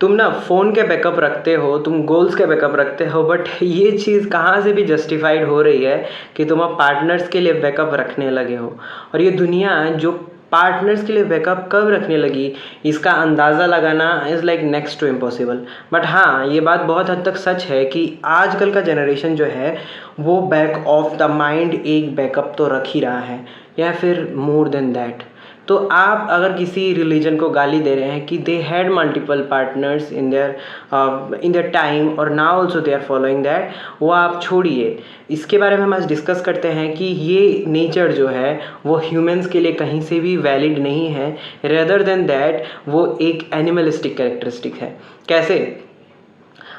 तुम ना फ़ोन के बैकअप रखते हो, तुम गोल्स के बैकअप रखते हो, बट ये चीज़ कहाँ से भी जस्टिफाइड हो रही है कि तुम अब पार्टनर्स के लिए बैकअप रखने लगे हो। और ये दुनिया जो पार्टनर्स के लिए बैकअप कब रखने लगी, इसका अंदाज़ा लगाना is like next to impossible. But हाँ, ये बात बहुत हद तक सच है कि आजकल का जनरेशन जो है वो बैक ऑफ द माइंड एक बैकअप तो रख ही रहा है, या फिर मोर देन दैट। तो आप अगर किसी रिलीजन को गाली दे रहे हैं कि they had multiple partners in their time और now also they are following that, वो आप छोड़िए। इसके बारे में हम आज डिस्कस करते हैं कि ये नेचर जो है वो ह्यूमंस के लिए कहीं से भी वैलिड नहीं है, रेदर देन दैट वो एक एनिमलिस्टिक कैरेक्टरिस्टिक है। कैसे?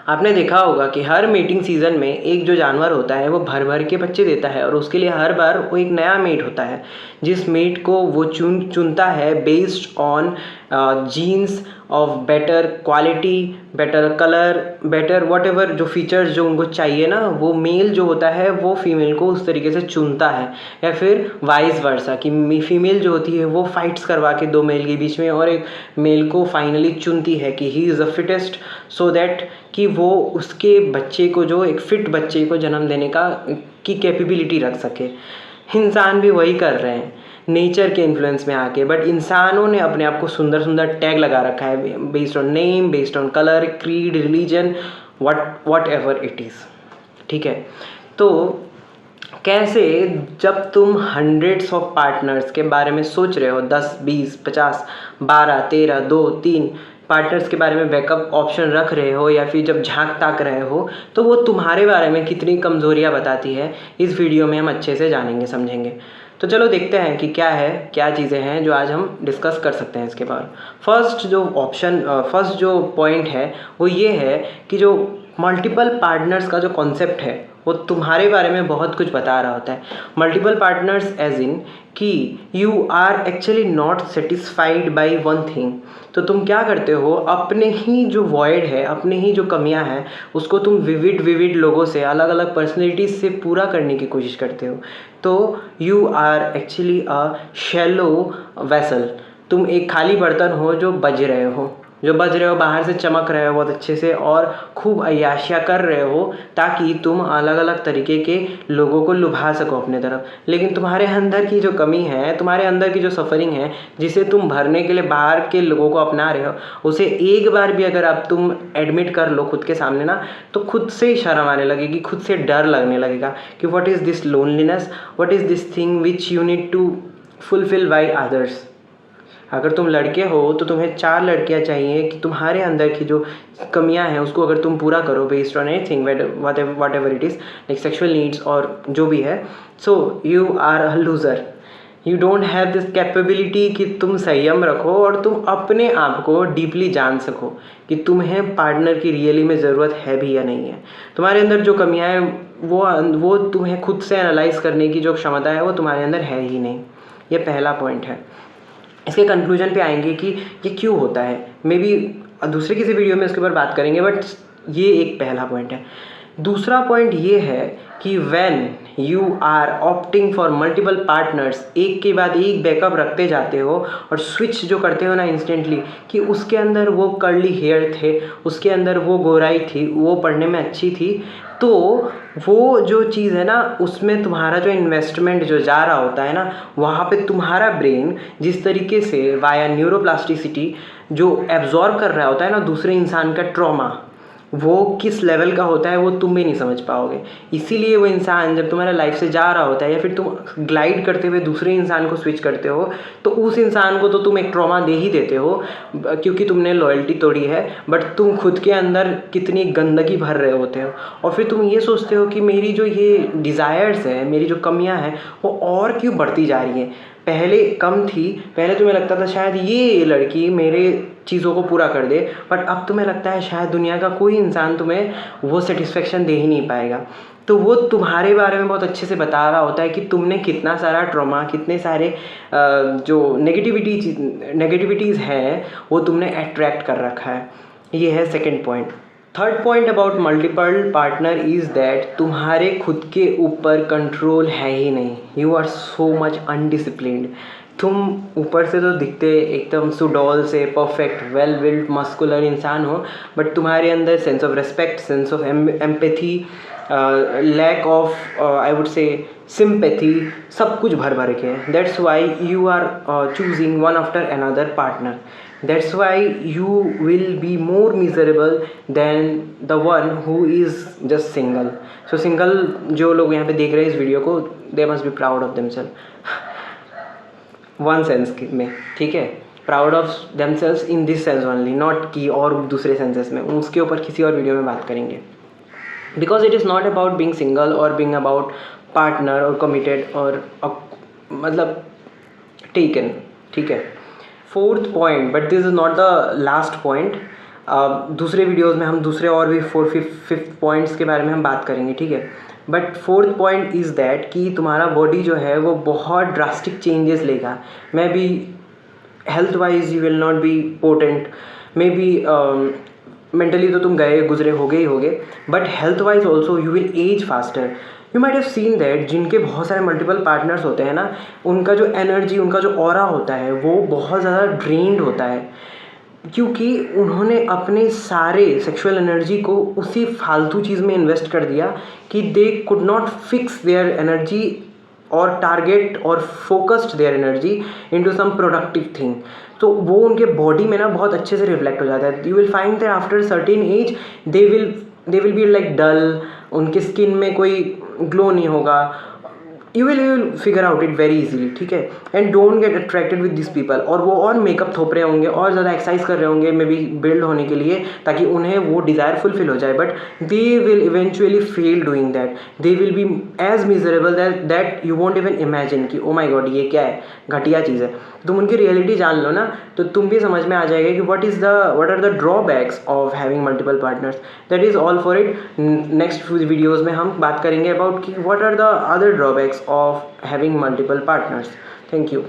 आपने देखा होगा कि हर मीटिंग सीज़न में एक जो जानवर होता है वो भर भर के बच्चे देता है, और उसके लिए हर बार वो एक नया मेट होता है, जिस मेट को वो चुनता है based on jeans of better quality, better colour, better what ever जो फीचर्स जो उनको चाहिए ना, वो मेल जो होता है वो फीमेल को उस तरीके से चुनता है। या फिर वाइस वर्सा कि फीमेल जो होती है वो फाइट्स करवा के दो मेल के बीच में और एक मेल को फाइनली चुनती है कि he is the fittest, so that कि वो उसके बच्चे को, जो एक फिट बच्चे को जन्म देने की कैपेबिलिटी रख सके। इंसान भी वही कर रहे हैं नेचर के इन्फ्लुएंस में आके, बट इंसानों ने अपने आप को सुंदर सुंदर टैग लगा रखा है based on name, based on colour, creed, religion, what ever it is. ठीक है, तो कैसे जब तुम हंड्रेड्स ऑफ पार्टनर्स के बारे में सोच रहे हो, 10, 20, 50, 12, 13, 2, 3 पार्टनर्स के बारे में बैकअप ऑप्शन रख रहे हो, या फिर जब झांक ताक रहे हो, तो वो तुम्हारे बारे में कितनी कमज़ोरियाँ बताती है, इस वीडियो में हम अच्छे से जानेंगे, समझेंगे। तो चलो देखते हैं कि क्या चीज़ें हैं जो आज हम डिस्कस कर सकते हैं इसके बारे। फर्स्ट जो पॉइंट है वो ये है कि जो मल्टीपल पार्टनर्स का जो कॉन्सेप्ट है वो तुम्हारे बारे में बहुत कुछ बता रहा होता है। मल्टीपल पार्टनर्स एज इन कि you are actually not satisfied by one thing. तो तुम क्या करते हो, अपने ही जो वॉइड है, अपने ही जो कमियां हैं, उसको तुम विविड लोगों से, अलग अलग पर्सनैलिटीज से पूरा करने की कोशिश करते हो। तो you are actually a shallow vessel. तुम एक खाली बर्तन हो जो बज रहे हो, बाहर से चमक रहे हो बहुत अच्छे से और खूब अय्याशियाँ कर रहे हो, ताकि तुम अलग अलग तरीके के लोगों को लुभा सको अपने तरफ। लेकिन तुम्हारे अंदर की जो कमी है, तुम्हारे अंदर की जो सफरिंग है, जिसे तुम भरने के लिए बाहर के लोगों को अपना रहे हो, उसे एक बार भी अगर आप तुम एडमिट कर लो खुद के सामने ना, तो खुद से ही शर्म आने लगेगी, खुद से डर लगने लगेगा कि what is this loneliness, what is this thing which you need to fulfil by others. अगर तुम लड़के हो तो तुम्हें 4 लड़कियां चाहिए कि तुम्हारे अंदर की जो कमियां हैं उसको अगर तुम पूरा करो based on anything, whatever it is, like sexual needs और जो भी है। So you are a loser, you don't have this capability कि तुम संयम रखो और तुम अपने आप को डीपली जान सको कि तुम्हें पार्टनर की रियली में ज़रूरत है भी या नहीं है। तुम्हारे अंदर जो कमियां हैं वो तुम्हें खुद से एनालाइज करने की जो क्षमता है वो तुम्हारे अंदर है ही नहीं। ये पहला पॉइंट है। इसके कंक्लूजन पे आएंगे कि ये क्यों होता है, मे बी दूसरे किसी वीडियो में इसके ऊपर बात करेंगे, बट ये एक पहला पॉइंट है। दूसरा पॉइंट ये है कि when you are opting for multiple partners, एक के बाद एक बैकअप रखते जाते हो और स्विच जो करते हो ना इंस्टेंटली, कि उसके अंदर वो कर्ली हेयर थे, उसके अंदर वो गोराई थी, वो पढ़ने में अच्छी थी, तो वो जो चीज़ है ना, उसमें तुम्हारा जो इन्वेस्टमेंट जो जा रहा होता है ना, वहाँ पे तुम्हारा ब्रेन जिस तरीके से वाया न्यूरोप्लास्टिसिटी जो एब्जॉर्ब कर रहा होता है ना दूसरे इंसान का ट्रॉमा, वो किस लेवल का होता है वो तुम भी नहीं समझ पाओगे। इसीलिए वो इंसान जब तुम्हारे लाइफ से जा रहा होता है, या फिर तुम ग्लाइड करते हुए दूसरे इंसान को स्विच करते हो, तो उस इंसान को तो तुम एक ट्रॉमा दे ही देते हो क्योंकि तुमने लॉयल्टी तोड़ी है, बट तुम खुद के अंदर कितनी गंदगी भर रहे होते हो। और फिर तुम ये सोचते हो कि मेरी जो ये डिज़ायर्स है, मेरी जो कमियाँ हैं वो और क्यों बढ़ती जा रही हैं। पहले कम थी, पहले तुम्हें लगता था शायद ये लड़की मेरे चीज़ों को पूरा कर दे, बट अब तुम्हें लगता है शायद दुनिया का कोई इंसान तुम्हें वो सेटिस्फेक्शन दे ही नहीं पाएगा। तो वो तुम्हारे बारे में बहुत अच्छे से बता रहा होता है कि तुमने कितना सारा ट्रॉमा, कितने सारे जो नेगेटिविटीज़ हैं वो तुमने अट्रैक्ट कर रखा है। ये है second point. Third point about multiple partner is that तुम्हारे खुद के ऊपर कंट्रोल है ही नहीं। You are so much undisciplined तुम ऊपर से तो दिखते एकदम सुडौल से परफेक्ट वेल बिल्ड मस्कुलर इंसान हो, बट तुम्हारे अंदर sense of respect, sense of empathy, lack of I would say sympathy, सब कुछ भर भर के है. That's why you are choosing one after another partner. That's why you will be more miserable than the one who is just single. So single जो लोग यहाँ पे देख रहे हैं इस वीडियो को, they must be proud of themselves. One sense में, ठीक है, proud of themselves in this sense only, not कि और दूसरे सेंसेस में, उसके ऊपर किसी और वीडियो में बात करेंगे. Because it is not about being single और बीइंग अबाउट पार्टनर और कमिटेड और मतलब टेकन, ठीक है. Fourth point, but this is not the last point. दूसरे वीडियोज़ में हम दूसरे और भी फिफ्थ पॉइंट्स के बारे में हम बात करेंगे, ठीक है. But fourth point is that कि तुम्हारा बॉडी जो है वो बहुत ड्रास्टिक चेंजेस लेगा. Maybe health wise you will not be potent, maybe mentally तो तुम गए गुजरे होगे ही होगे, but health wise also you will age faster. You might have seen that जिनके बहुत सारे मल्टीपल पार्टनर्स होते हैं ना, उनका जो एनर्जी, उनका जो ऑरा होता है वो बहुत ज़्यादा ड्रेन्ड होता है, क्योंकि उन्होंने अपने सारे सेक्सुअल एनर्जी को उसी फालतू चीज़ में इन्वेस्ट कर दिया कि they could not fix their energy और टारगेट और focused their energy into some productive thing. तो वो उनके बॉडी में ना बहुत अच्छे से रिफ्लेक्ट हो जाता है. You will find that after certain age they will be like dull, उनके स्किन में कोई ग्लो नहीं होगा. You will figure out it very easily, ठीक है. And don't get attracted with this people. और वो और मेकअप थोप रहे होंगे और ज़्यादा एक्सरसाइज कर रहे होंगे मे बी बिल्ड होने के लिए, ताकि उन्हें वो डिज़ायर फुलफिल हो जाए, but they will eventually fail doing that. They will be as miserable that you won't even imagine कि ओ माई गॉड ये क्या है, घटिया चीज़ है. तुम उनकी रियलिटी जान लो ना, तो तुम भी समझ में आ जाएगा कि what are the drawbacks of having multiple partners. That is all for it. Next few videos में हम बात करेंगे अबाउट कि what are the other drawbacks of having multiple partners. Thank you.